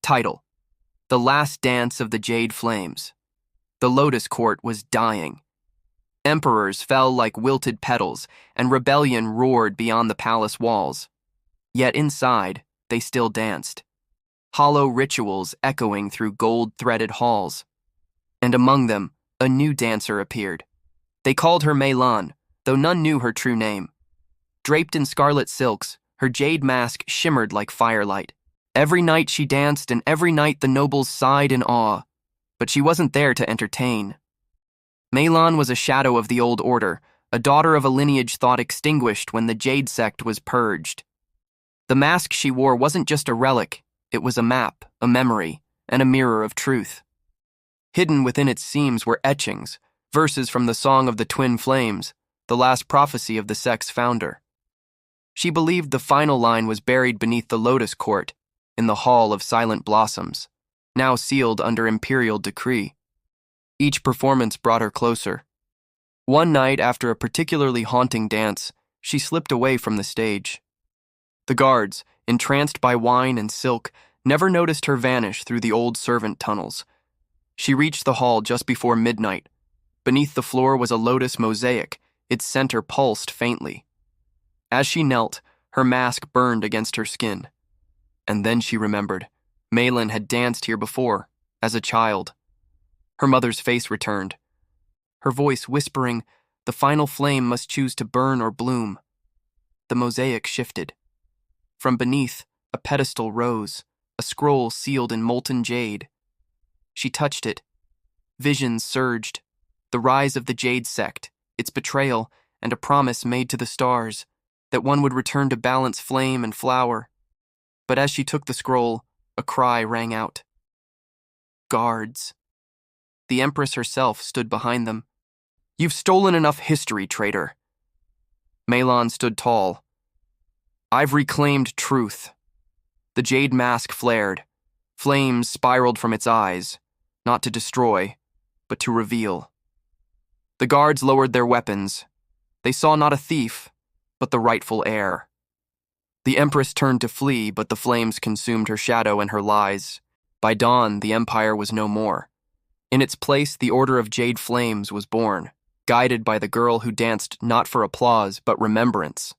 Title: The Last Dance of the Jade Flames. The Lotus Court was dying. Emperors fell like wilted petals, and rebellion roared beyond the palace walls. Yet inside, they still danced. Hollow rituals echoing through gold-threaded halls. And among them, a new dancer appeared. They called her Mei-lan, though none knew her true name. Draped in scarlet silks, her jade mask shimmered like firelight. Every night she danced, and every night the nobles sighed in awe. But she wasn't there to entertain. Mei-lan was a shadow of the old order, a daughter of a lineage thought extinguished when the Jade sect was purged. The mask she wore wasn't just a relic, it was a map, a memory, and a mirror of truth. Hidden within its seams were etchings, verses from the Song of the Twin Flames, the last prophecy of the sect's founder. She believed the final line was buried beneath the Lotus Court, in the Hall of Silent Blossoms, now sealed under imperial decree. Each performance brought her closer. One night, after a particularly haunting dance, she slipped away from the stage. The guards, entranced by wine and silk, never noticed her vanish through the old servant tunnels. She reached the hall just before midnight. Beneath the floor was a lotus mosaic, its center pulsed faintly. As she knelt, her mask burned against her skin. And then she remembered. Mei-lan had danced here before, as a child. Her mother's face returned, her voice whispering, the final flame must choose to burn or bloom. The mosaic shifted. From beneath, a pedestal rose, a scroll sealed in molten jade. She touched it. Visions surged. The rise of the Jade sect, its betrayal, and a promise made to the stars, that one would return to balance flame and flower. But as she took the scroll, a cry rang out. Guards. The Empress herself stood behind them. You've stolen enough history, traitor. Mei-lan stood tall. I've reclaimed truth. The Jade Mask flared. Flames spiraled from its eyes, not to destroy, but to reveal. The guards lowered their weapons. They saw not a thief, but the rightful heir. The Empress turned to flee, but the flames consumed her shadow and her lies. By dawn, the Empire was no more. In its place, the Order of Jade Flames was born, guided by the girl who danced not for applause but remembrance.